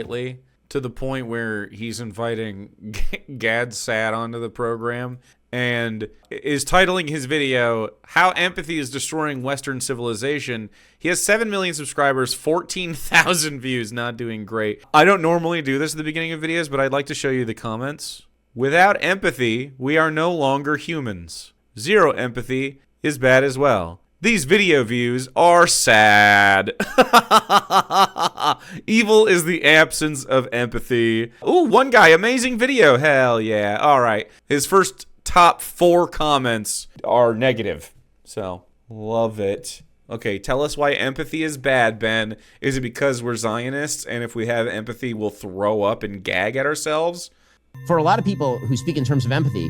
lately, to the point where he's inviting Gad Sad onto the program and is titling his video, How Empathy is Destroying Western Civilization. He has 7 million subscribers, 14,000 views, not doing great. I don't normally do this at the beginning of videos, but I'd like to show you the comments. Without empathy, we are no longer humans. Zero empathy is bad as well. These video views are sad. Evil is the absence of empathy. Ooh, one guy, amazing video. Hell yeah. All right. His first top 4 comments are negative. So, love it. Okay, tell us why empathy is bad, Ben. Is it because we're Zionists and if we have empathy, we'll throw up and gag at ourselves? For a lot of people who speak in terms of empathy,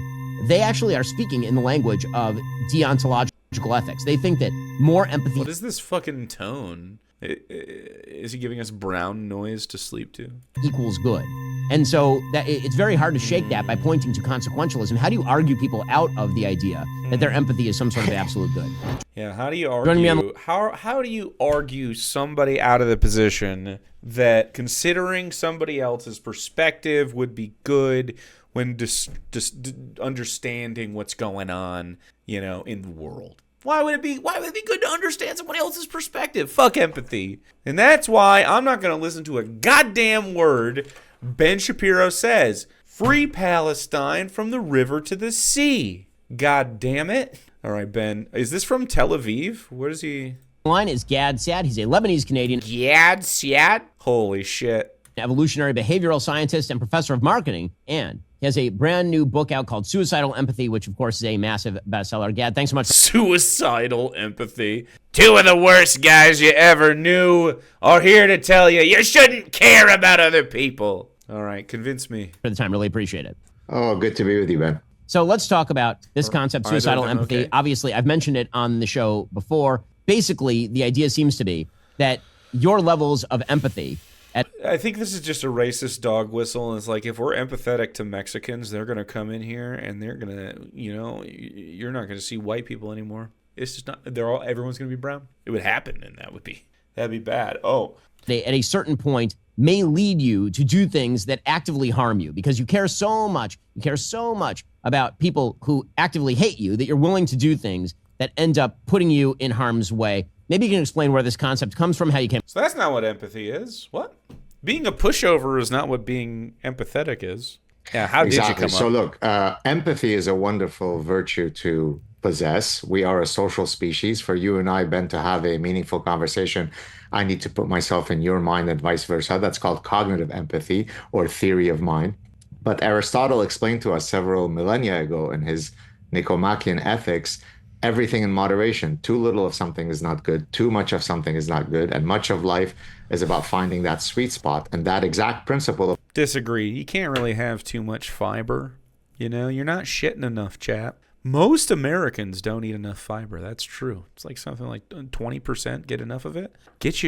they actually are speaking in the language of deontological ethics. They think that more empathy... What is this fucking tone? Is he giving us brown noise to sleep to? ...equals good. And so that it's very hard to shake that by pointing to consequentialism. How do you argue people out of the idea that their empathy is some sort of absolute good? Yeah, how do you argue? How do you argue somebody out of the position that considering somebody else's perspective would be good when just understanding what's going on, you know, in the world? Why would it be good to understand somebody else's perspective? Fuck empathy. And that's why I'm not going to listen to a goddamn word Ben Shapiro says. Free Palestine from the river to the sea. God damn it. All right, Ben. Is this from Tel Aviv? Where is he? Line is Gad Sad. He's a Lebanese Canadian. Gad Sad? Holy shit. Evolutionary behavioral scientist and professor of marketing. And he has a brand new book out called Suicidal Empathy, which of course is a massive bestseller. Gad, thanks so much. Suicidal Empathy. 2 of the worst guys you ever knew are here to tell you you shouldn't care about other people. All right, convince me. For the time, really appreciate it. Oh, good to be with you, Ben. So let's talk about this concept, suicidal empathy. Okay. Obviously, I've mentioned it on the show before. Basically, the idea seems to be that your levels of empathy... I think this is just a racist dog whistle. And it's like, if we're empathetic to Mexicans, they're going to come in here and they're going to, you know, you're not going to see white people anymore. It's just not, everyone's going to be brown. It would happen, and that'd be bad. Oh. They, at a certain point, may lead you to do things that actively harm you because you care so much about people who actively hate you that you're willing to do things that end up putting you in harm's way. Maybe you can explain where this concept comes from, how you came. So that's not what empathy is. What? Being a pushover is not what being empathetic is. Yeah, how did you come up? So look, empathy is a wonderful virtue to possess. We are a social species. For you and I, Ben, to have a meaningful conversation, I need to put myself in your mind and vice versa. That's called cognitive empathy or theory of mind. But Aristotle explained to us several millennia ago in his Nicomachean Ethics, everything in moderation. Too little of something is not good. Too much of something is not good. And much of life is about finding that sweet spot. And that exact principle. Disagree. You can't really have too much fiber. You know, you're not shitting enough, chap. Most Americans don't eat enough fiber. That's true. It's like something like 20% get enough of it. Get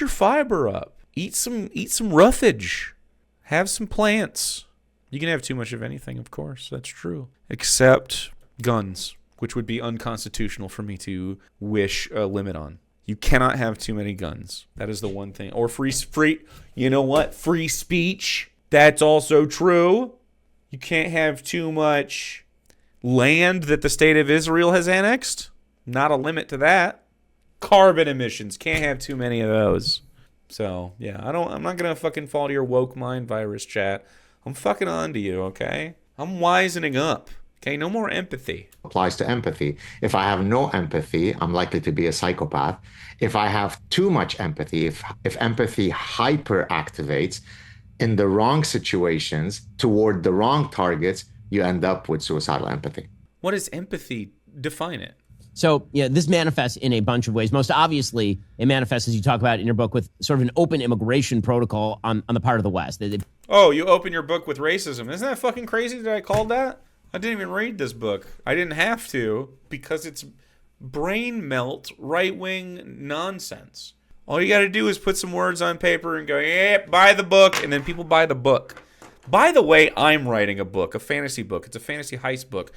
your fiber up. Eat some roughage. Have some plants. You can have too much of anything, of course. That's true. Except guns, which would be unconstitutional for me to wish a limit on. You cannot have too many guns. That is the one thing. Or free, you know what? Free speech. That's also true. You can't have too much land that the state of Israel has annexed. Not a limit to that. Carbon emissions. Can't have too many of those. So, yeah, I'm not going to fucking fall to your woke mind virus, chat. I'm fucking on to you, okay? I'm wisening up. Okay, no more empathy. Applies to empathy. If I have no empathy, I'm likely to be a psychopath. If I have too much empathy, if empathy hyperactivates in the wrong situations toward the wrong targets, you end up with suicidal empathy. What is empathy? Define it. So, yeah, this manifests in a bunch of ways. Most obviously, it manifests, as you talk about in your book, with sort of an open immigration protocol on the part of the West. Oh, you open your book with racism. Isn't that fucking crazy that I called that? I didn't even read this book. I didn't have to because it's brain melt, right-wing nonsense. All you got to do is put some words on paper and go, yeah, buy the book, and then people buy the book. By the way, I'm writing a book, a fantasy book. It's a fantasy heist book.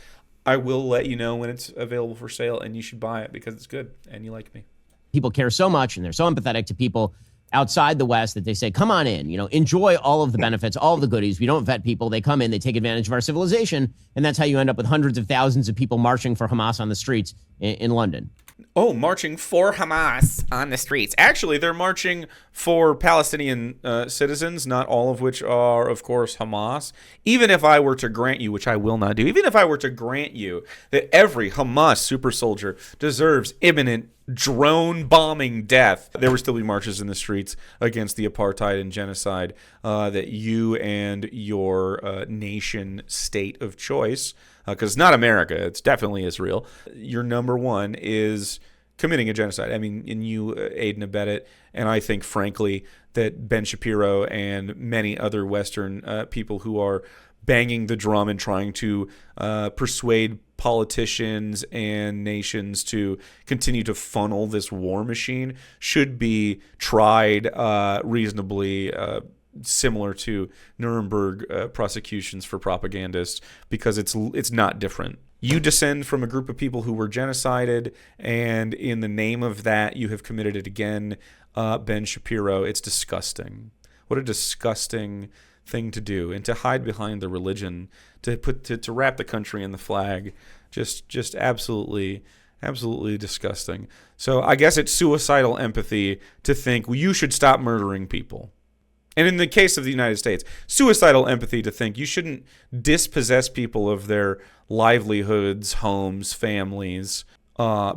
I will let you know when it's available for sale, and you should buy it because it's good, and you like me. People care so much, and they're so empathetic to people outside the West that they say, come on in, enjoy all of the benefits, all of the goodies. We don't vet people. They come in, they take advantage of our civilization. And that's how you end up with hundreds of thousands of people marching for Hamas on the streets in London. Oh, marching for Hamas on the streets. Actually, they're marching for Palestinian citizens, not all of which are, of course, Hamas. Even if I were to grant you, which I will not do, even if I were to grant you that every Hamas super soldier deserves imminent drone bombing death, there would still be marches in the streets against the apartheid and genocide that you and your nation state of choice, because it's not America, it's definitely Israel. Your number one is committing a genocide. I mean, and you aid and abet it. And I think, frankly, that Ben Shapiro and many other Western people who are banging the drum and trying to persuade politicians and nations to continue to funnel this war machine should be tried reasonably, similar to Nuremberg prosecutions for propagandists, because it's not different. You descend from a group of people who were genocided, and in the name of that, you have committed it again, Ben Shapiro. It's disgusting. What a disgusting thing to do, and to hide behind the religion, to wrap the country in the flag, just absolutely disgusting. So I guess it's suicidal empathy to think, well, you should stop murdering people. And in the case of the United States, suicidal empathy to think you shouldn't dispossess people of their livelihoods, homes, families,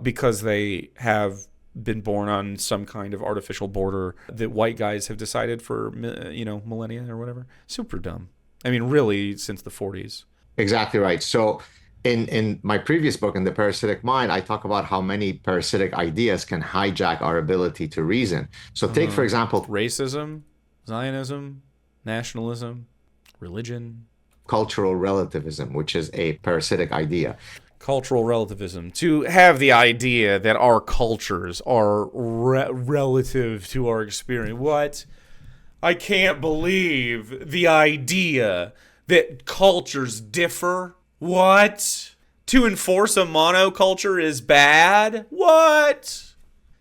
because they have been born on some kind of artificial border that white guys have decided for, millennia or whatever. Super dumb. I mean, really, since the 40s. Exactly right. So in my previous book, In the Parasitic Mind, I talk about how many parasitic ideas can hijack our ability to reason. So take, for example, racism, Zionism, nationalism, religion, cultural relativism, which is a parasitic idea. Cultural relativism, to have the idea that our cultures are relative to our experience. What? I can't believe the idea that cultures differ. What? To enforce a monoculture is bad? What?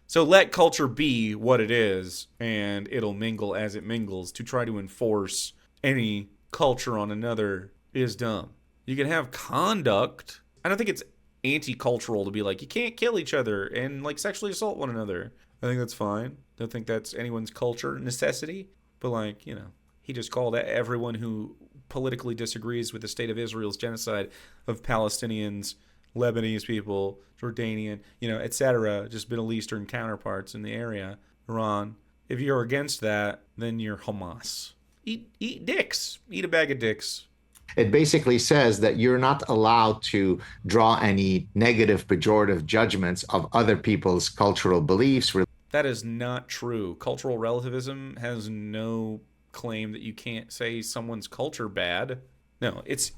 So let culture be what it is, and it'll mingle as it mingles. To try to enforce any culture on another is dumb. You can have conduct. I don't think it's anti-cultural to be like, you can't kill each other and like sexually assault one another. I think that's fine. Don't think that's anyone's culture necessity. But like, he just called everyone who politically disagrees with the state of Israel's genocide of Palestinians, Lebanese people, Jordanian, etc., just Middle Eastern counterparts in the area, Iran. If you're against that, then you're Hamas. Eat dicks. Eat a bag of dicks. It basically says that you're not allowed to draw any negative, pejorative judgments of other people's cultural beliefs. That is not true. Cultural relativism has no claim that you can't say someone's culture bad. No, it's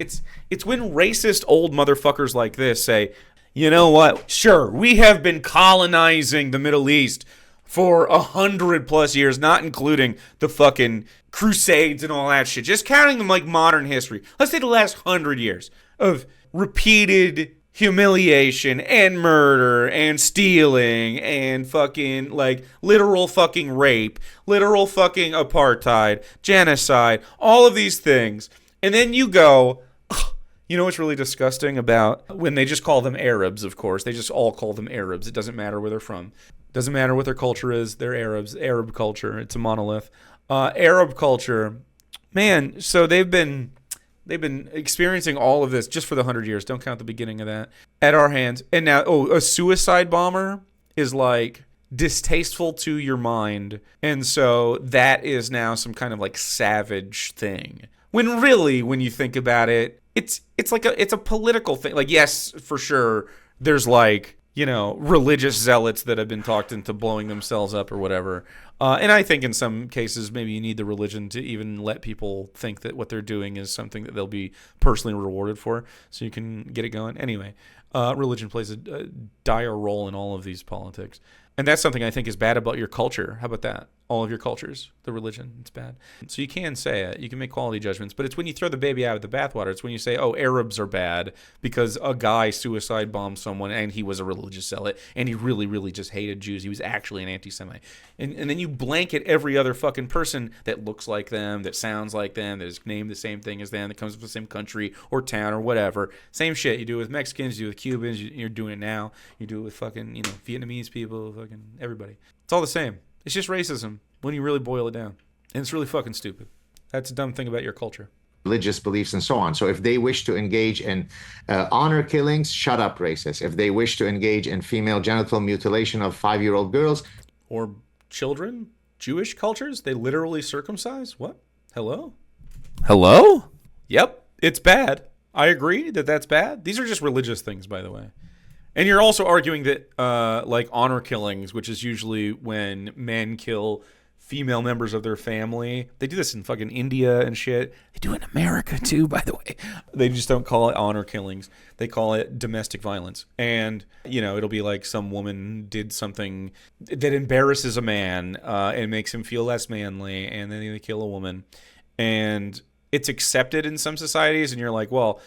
when racist old motherfuckers like this say, you know what? Sure, we have been colonizing the Middle East for 100+ years, not including the fucking Crusades and all that shit. Just counting them like modern history. Let's say the last 100 years of repeated humiliation and murder and stealing and fucking like literal fucking rape, literal fucking apartheid, genocide, all of these things. And then you go, you know what's really disgusting about when they just call them Arabs, of course. They just all call them Arabs. It doesn't matter where they're from. Doesn't matter what their culture is. They're Arabs. Arab culture. It's a monolith. Arab culture, man, so they've been experiencing all of this just for the 100 years. Don't count the beginning of that. At our hands. And now, a suicide bomber is like distasteful to your mind. And so that is now some kind of like savage thing. When really, when you think about it, it's a political thing. Like, yes, for sure, there's like, religious zealots that have been talked into blowing themselves up or whatever. And I think in some cases, maybe you need the religion to even let people think that what they're doing is something that they'll be personally rewarded for, so you can get it going. Anyway, religion plays a dire role in all of these politics. And that's something I think is bad about your culture. How about that? all of your cultures, the religion, it's bad. So you can say it. You can make quality judgments. But it's when you throw the baby out with the bathwater. It's when you say, oh, Arabs are bad because a guy suicide bombed someone and he was a religious zealot and he really, really just hated Jews. He was actually an anti-Semite. And then you blanket every other fucking person that looks like them, that sounds like them, that is named the same thing as them, that comes from the same country or town or whatever. Same shit. You do it with Mexicans, you do it with Cubans, you're doing it now. You do it with fucking, Vietnamese people, fucking everybody. It's all the same. It's just racism when you really boil it down. And it's really fucking stupid. That's a dumb thing about your culture. Religious beliefs and so on. So if they wish to engage in honor killings, shut up, racist. If they wish to engage in female genital mutilation of 5-year-old girls. Or children, Jewish cultures, they literally circumcise? What? Hello? Yep, it's bad. I agree that that's bad. These are just religious things, by the way. And you're also arguing that, like, honor killings, which is usually when men kill female members of their family. They do this in fucking India and shit. They do it in America, too, by the way. They just don't call it honor killings. They call it domestic violence. And, it'll be like some woman did something that embarrasses a man and makes him feel less manly, and then they kill a woman. And it's accepted in some societies, and you're like, well,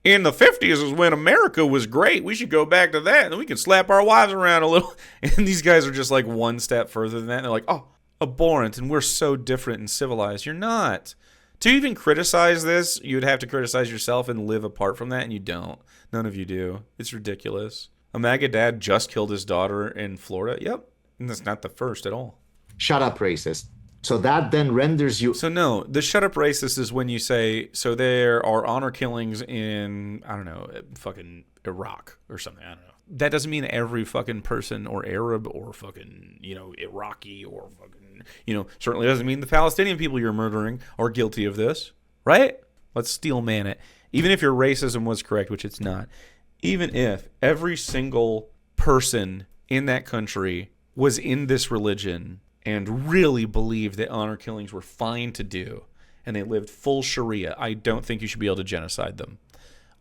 in the 50s is when America was great. We should go back to that, and then we can slap our wives around a little. And these guys are just like one step further than that. And they're like, oh, abhorrent, and we're so different and civilized. You're not. To even criticize this, you would have to criticize yourself and live apart from that, and you don't. None of you do. It's ridiculous. A MAGA dad just killed his daughter in Florida. Yep. And that's not the first at all. Shut up, racist. So that then renders you... So no, the shut up racist is when you say, so there are honor killings in, I don't know, fucking Iraq or something. I don't know. That doesn't mean every fucking person or Arab or fucking, Iraqi or fucking, certainly doesn't mean the Palestinian people you're murdering are guilty of this, right? Let's steel man it. Even if your racism was correct, which it's not, even if every single person in that country was in this religion and really believed that honor killings were fine to do, and they lived full Sharia, I don't think you should be able to genocide them.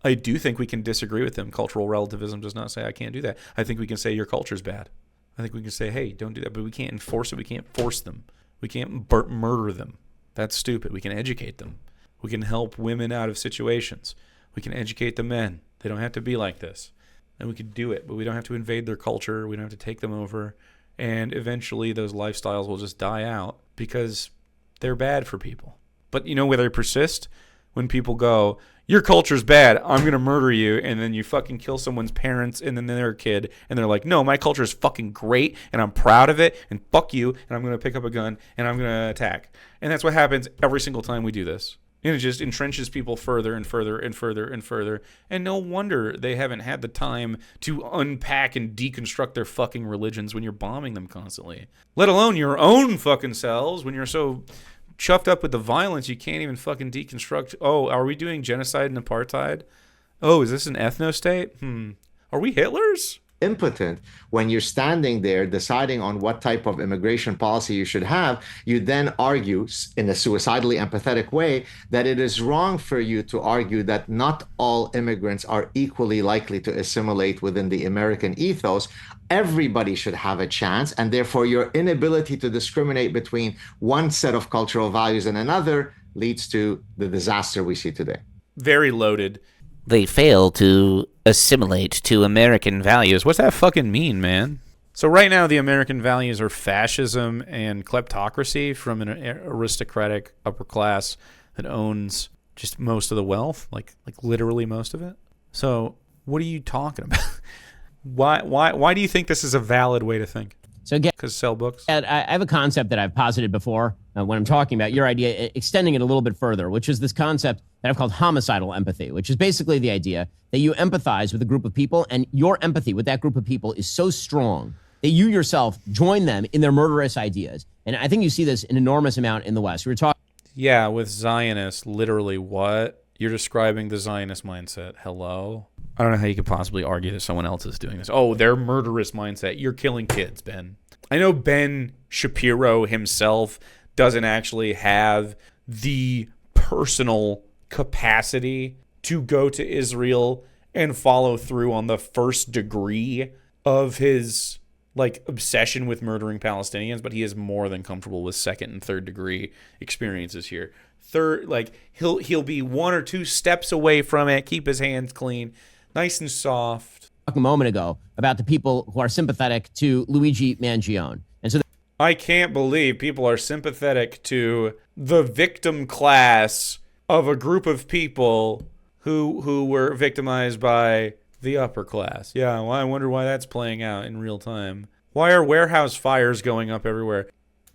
I do think we can disagree with them. Cultural relativism does not say I can't do that. I think we can say your culture's bad. I think we can say, hey, don't do that, but we can't enforce it. We can't force them. We can't murder them. That's stupid. We can educate them. We can help women out of situations. We can educate the men. They don't have to be like this. And we can do it, but we don't have to invade their culture. We don't have to take them over. And eventually those lifestyles will just die out because they're bad for people. But where they persist? When people go, your culture's bad, I'm going to murder you, and then you fucking kill someone's parents, and then they're a kid, and they're like, no, my culture is fucking great, and I'm proud of it, and fuck you, and I'm going to pick up a gun, and I'm going to attack. And that's what happens every single time we do this. And it just entrenches people further and further and further and further. And no wonder they haven't had the time to unpack and deconstruct their fucking religions when you're bombing them constantly. Let alone your own fucking selves when you're so chuffed up with the violence you can't even fucking deconstruct. Oh, are we doing genocide and apartheid? Oh, is this an ethno-state? Are we Hitlers? Impotent when you're standing there deciding on what type of immigration policy you should have. You then argue in a suicidally empathetic way that it is wrong for you to argue that not all immigrants are equally likely to assimilate within the American ethos. Everybody should have a chance, and therefore your inability to discriminate between one set of cultural values and another leads to the disaster we see today. Very loaded. They fail to assimilate to American values. What's that fucking mean, man? So right now the American values are fascism and kleptocracy from an aristocratic upper class that owns just most of the wealth, like literally most of it. So what are you talking about? Why do you think this is a valid way to think? So again, because sell books. I have a concept that I've posited before when I'm talking about your idea, extending it a little bit further, which is this concept that I've called homicidal empathy, which is basically the idea that you empathize with a group of people, and your empathy with that group of people is so strong that you yourself join them in their murderous ideas. And I think you see this an enormous amount in the West. We were talking. Yeah, with Zionists, literally what? You're describing the Zionist mindset. Hello? I don't know how you could possibly argue that someone else is doing this. Oh, their murderous mindset. You're killing kids, Ben. I know Ben Shapiro himself doesn't actually have the personal capacity to go to Israel and follow through on the first degree of his like obsession with murdering Palestinians, but he is more than comfortable with second and third degree experiences here. Third, like he'll be 1 or 2 steps away from it, keep his hands clean, nice and soft. A moment ago about the people who are sympathetic to Luigi Mangione. And so I can't believe people are sympathetic to the victim class of a group of people who were victimized by the upper class. Yeah, well, I wonder why that's playing out in real time. Why are warehouse fires going up everywhere?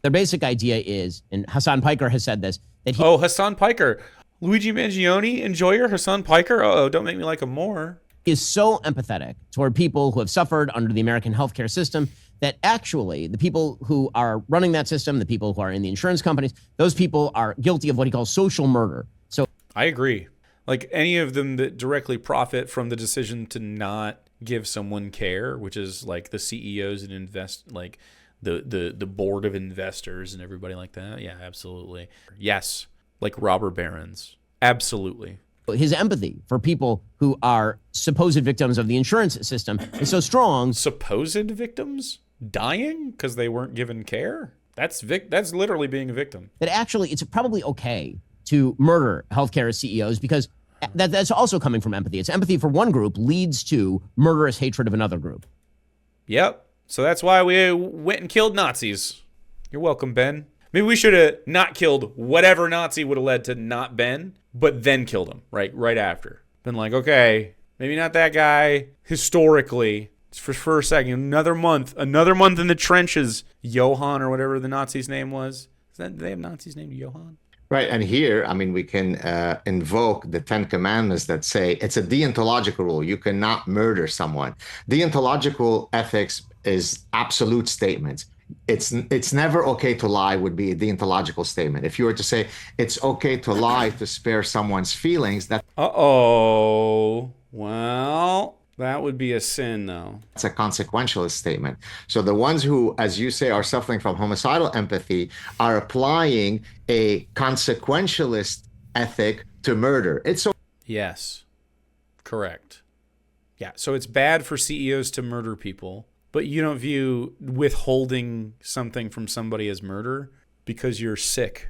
their basic idea is, and Hassan Piker has said this, that he Hassan Piker. Luigi Mangione, enjoyer, Hassan Piker. Oh, don't make me like him more. is so empathetic toward people who have suffered under the American healthcare system that actually the people who are running that system, the people who are in the insurance companies, those people are guilty of what he calls social murder. So I agree. Like any of them that directly profit from the decision to not give someone care, which is like the CEOs and like the board of investors and everybody like that. Yeah, absolutely. Yes. Like robber barons. Absolutely. his empathy for people who are supposed victims of the insurance system is so strong. Supposed victims dying because they weren't given care? That's literally being a victim. That actually it's probably okay to murder healthcare CEOs because that's also coming from empathy. It's empathy for one group leads to murderous hatred of another group. Yep. So that's why we went and killed Nazis. You're welcome, Ben. Maybe we should have not killed whatever Nazi would have led to not Ben, but then killed him right after. Been like, okay, maybe not that guy. Historically, for a second, another month in the trenches. Johann or whatever the Nazi's name was. Do they have Nazis named Johann? Right. And here, I mean, we can invoke the 10 Commandments that say it's a deontological rule. You cannot murder someone. Deontological ethics is absolute statements. It's never okay to lie would be a deontological statement. If you were to say it's okay to lie to spare someone's feelings, that well, that would be a sin, though. That's a consequentialist statement. So the ones who, as you say, are suffering from homicidal empathy are applying a consequentialist ethic to murder. Yes, correct. Yeah, so it's bad for CEOs to murder people, but you don't view withholding something from somebody as murder because you're sick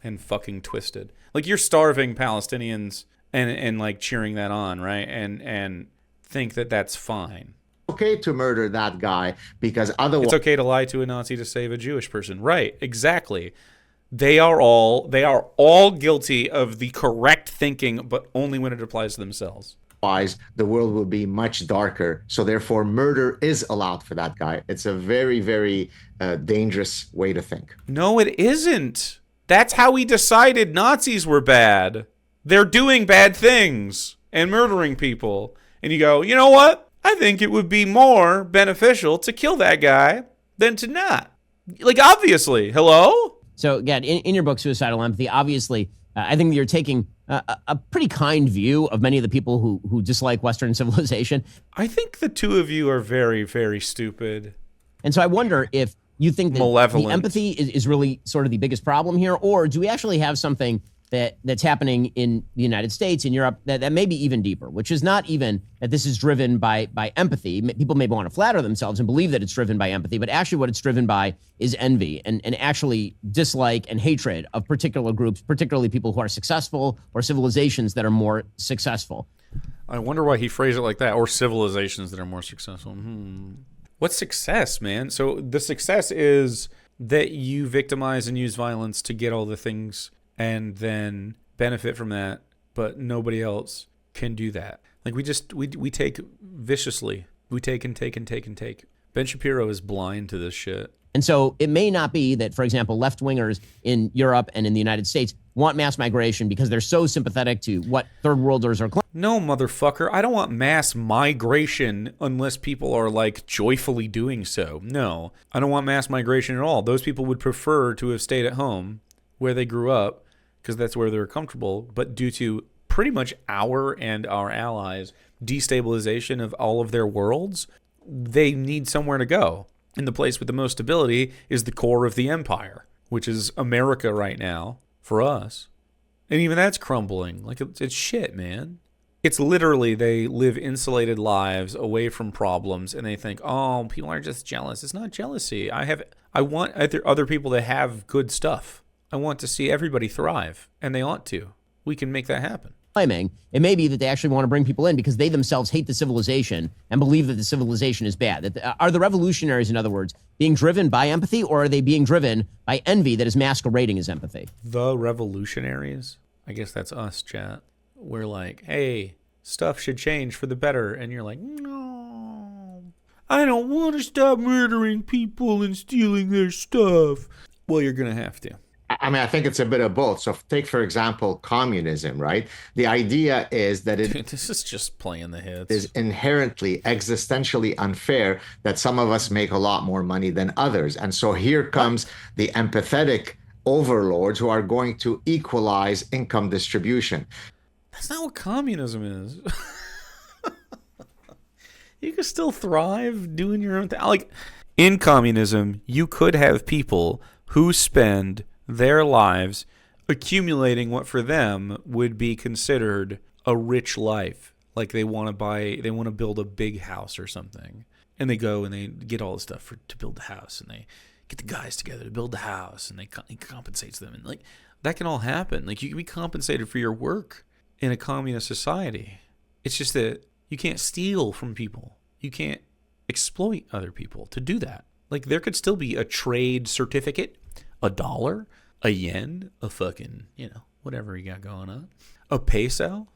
and fucking twisted. Like you're starving Palestinians and like cheering that on, right? And think that that's fine. Okay to murder that guy because otherwise it's okay to lie to a Nazi to save a Jewish person. Right, exactly. They are all guilty of the correct thinking, but only when it applies to themselves. the world will be much darker. So therefore, murder is allowed for that guy. It's a very, very dangerous way to think. No, it isn't. That's how we decided Nazis were bad. They're doing bad things and murdering people. And you go, you know what? I think it would be more beneficial to kill that guy than to not. Like, obviously. Hello? So again, in your book, Suicidal Empathy, obviously, I think that you're taking a pretty kind view of many of the people who dislike Western civilization. I think the two of you are very, very stupid. And so I wonder if you think that Malevolent. the empathy is really sort of the biggest problem here, or do we actually have something that's happening in the United States, in Europe, that may be even deeper, which is not even that this is driven by empathy. People may want to flatter themselves and believe that it's driven by empathy, but actually what it's driven by is envy and actually dislike and hatred of particular groups, particularly people who are successful or civilizations that are more successful. I wonder why he phrased it like that, or civilizations that are more successful. What's success, man? So the success is that you victimize and use violence to get all the things and then benefit from that, but nobody else can do that. Like we take viciously. We take and take and take and take. Ben Shapiro is blind to this shit. And so it may not be that, for example, left-wingers in Europe and in the United States want mass migration because they're so sympathetic to what third worlders are claiming. No, motherfucker. I don't want mass migration unless people are like joyfully doing so. No, I don't want mass migration at all. Those people would prefer to have stayed at home where they grew up because that's where they're comfortable. But due to pretty much our and our allies' destabilization of all of their worlds, they need somewhere to go. And the place with the most stability is the core of the empire, which is America right now for us. And even that's crumbling. Like it's shit, man. It's literally they live insulated lives away from problems, and they think, oh, people are just jealous. It's not jealousy. I want other people to have good stuff. I want to see everybody thrive, and they ought to. We can make that happen. Claiming it may be that they actually want to bring people in because they themselves hate the civilization and believe that the civilization is bad. Are the revolutionaries, in other words, being driven by empathy, or are they being driven by envy that is masquerading as empathy? The revolutionaries? I guess that's us, chat. We're like, hey, stuff should change for the better. And you're like, no, I don't want to stop murdering people and stealing their stuff. Well, you're going to have to. I mean, I think it's a bit of both. So take, for example, communism, right? The idea is that this is just playing the hits. Is inherently existentially unfair that some of us make a lot more money than others. And so here comes the empathetic overlords who are going to equalize income distribution. That's not what communism is. You can still thrive doing your own thing. Like, in communism, you could have people who spend their lives accumulating what for them would be considered a rich life. Like they want to build a big house or something. And they go and they get all the stuff to build the house, and they get the guys together to build the house, and it compensates them. And like that can all happen. Like you can be compensated for your work in a communist society. It's just that you can't steal from people. You can't exploit other people to do that. Like there could still be a trade certificate, $1, a yen, a fucking, whatever you got going on. A peso?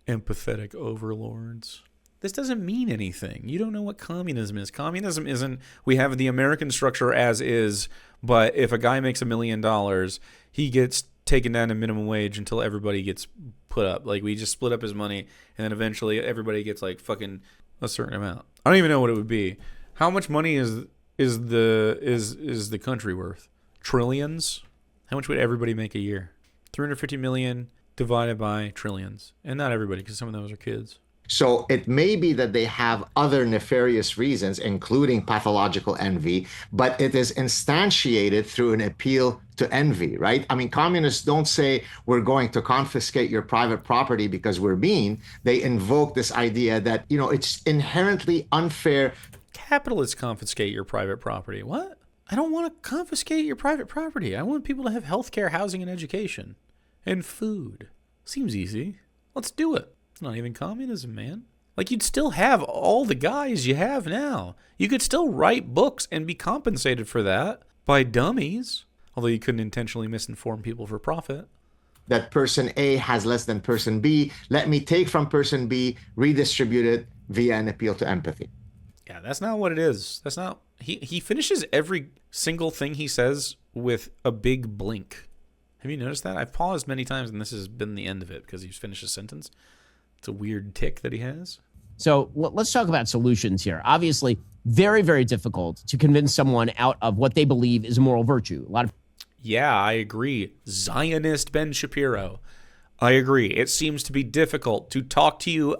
Empathetic overlords. This doesn't mean anything. You don't know what communism is. Communism isn't, we have the American structure as is, but if a guy makes $1 million, he gets taken down to minimum wage until everybody gets put up. Like we just split up his money, and then eventually everybody gets like fucking a certain amount. I don't even know what it would be. How much money is the country worth? Trillions? How much would everybody make a year? 350 million divided by trillions. And not everybody, because some of those are kids. So it may be that they have other nefarious reasons, including pathological envy, but it is instantiated through an appeal to envy, right? I mean, communists don't say we're going to confiscate your private property because we're mean. They invoke this idea that, it's inherently unfair. Capitalists confiscate your private property. What? I don't want to confiscate your private property. I want people to have health care, housing, and education. And food. Seems easy. Let's do it. It's not even communism, man. Like, you'd still have all the guys you have now. You could still write books and be compensated for that by dummies. Although you couldn't intentionally misinform people for profit. That person A has less than person B. Let me take from person B, redistribute it via an appeal to empathy. Yeah, that's not what it is. That's not... He finishes every single thing he says with a big blink. Have you noticed that? I've paused many times, and this has been the end of it because he's finished a sentence. It's a weird tick that he has. So let's talk about solutions here. Obviously, very, very difficult to convince someone out of what they believe is a moral virtue. Yeah, I agree. Zionist Ben Shapiro. I agree. It seems to be difficult to talk to you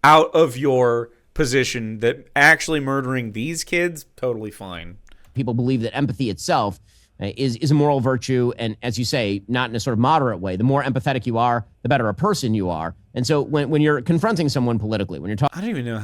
out of your position that actually murdering these kids, totally fine. People believe that empathy itself is a moral virtue, and as you say, not in a sort of moderate way. The more empathetic you are, the better a person you are. And so when you're confronting someone politically, when you're talking... I don't even know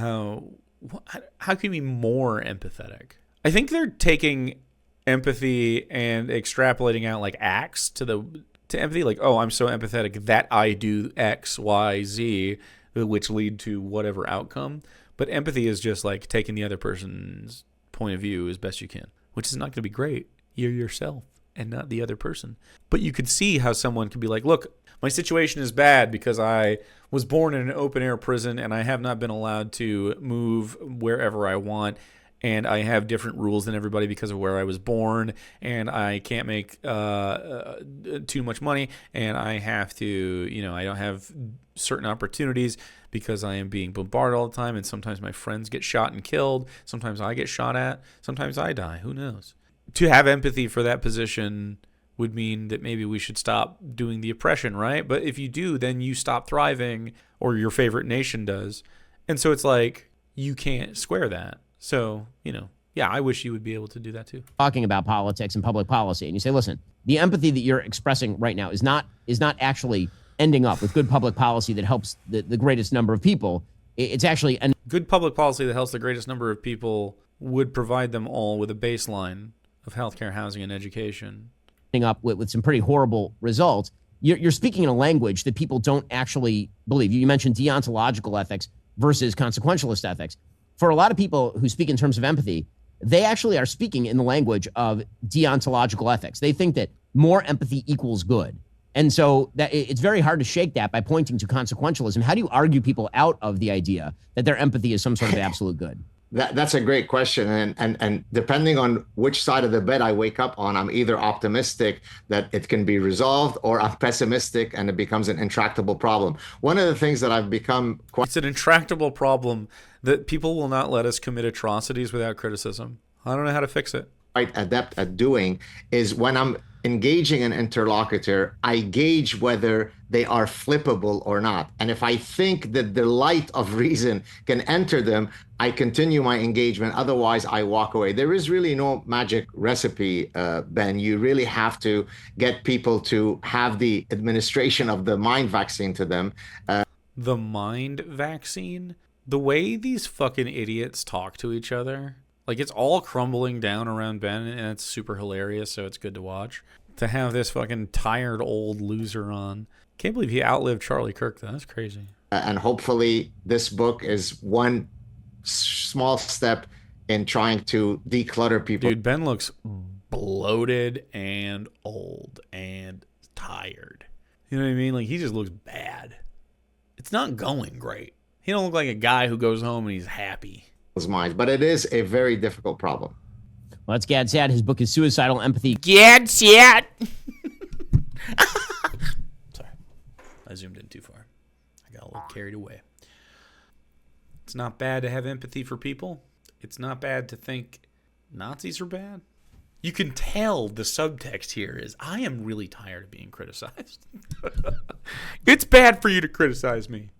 how can you be more empathetic? I think they're taking empathy and extrapolating out like acts to empathy. Like, oh, I'm so empathetic that I do X, Y, Z, which lead to whatever outcome. But empathy is just like taking the other person's point of view as best you can, which is not going to be great. You're yourself and not the other person. But you could see how someone could be like, look, my situation is bad because I was born in an open air prison and I have not been allowed to move wherever I want. And I have different rules than everybody because of where I was born. And I can't make too much money. And I have to, I don't have certain opportunities because I am being bombarded all the time. And sometimes my friends get shot and killed. Sometimes I get shot at. Sometimes I die. Who knows? To have empathy for that position would mean that maybe we should stop doing the oppression, right? But if you do, then you stop thriving, or your favorite nation does. And so it's like, you can't square that. So, yeah, I wish you would be able to do that too. Talking about politics and public policy, and you say, listen, the empathy that you're expressing right now is not actually ending up with good public policy that helps the greatest number of people. It's actually good public policy that helps the greatest number of people would provide them all with a baseline of healthcare, housing, and education. Ending up with some pretty horrible results. You're speaking in a language that people don't actually believe. You mentioned deontological ethics versus consequentialist ethics. For a lot of people who speak in terms of empathy, they actually are speaking in the language of deontological ethics. They think that more empathy equals good. And so that it's very hard to shake that by pointing to consequentialism. How do you argue people out of the idea that their empathy is some sort of absolute good? That's a great question. And depending on which side of the bed I wake up on, I'm either optimistic that it can be resolved, or I'm pessimistic and it becomes an intractable problem. One of the things that I've become quite... It's an intractable problem that people will not let us commit atrocities without criticism. I don't know how to fix it. Quite adept at doing is when I'm engaging an interlocutor, I gauge whether they are flippable or not. And if I think that the light of reason can enter them, I continue my engagement. Otherwise, I walk away. There is really no magic recipe, Ben. You really have to get people to have the administration of the mind vaccine to them. The mind vaccine? The way these fucking idiots talk to each other, like, it's all crumbling down around Ben, and it's super hilarious, so it's good to watch. To have this fucking tired old loser on. Can't believe he outlived Charlie Kirk, though. That's crazy. And hopefully this book is one small step in trying to declutter people. Dude, Ben looks bloated and old and tired. You know what I mean? Like, he just looks bad. It's not going great. He don't look like a guy who goes home and he's happy. Minds, but it is a very difficult problem. Well, that's Gad Saad. His book is Suicidal Empathy. Gad Saad. Sorry, I zoomed in too far. I got a little carried away. It's not bad to have empathy for people. It's not bad to think Nazis are bad. You can tell the subtext here is, I am really tired of being criticized. It's bad for you to criticize me.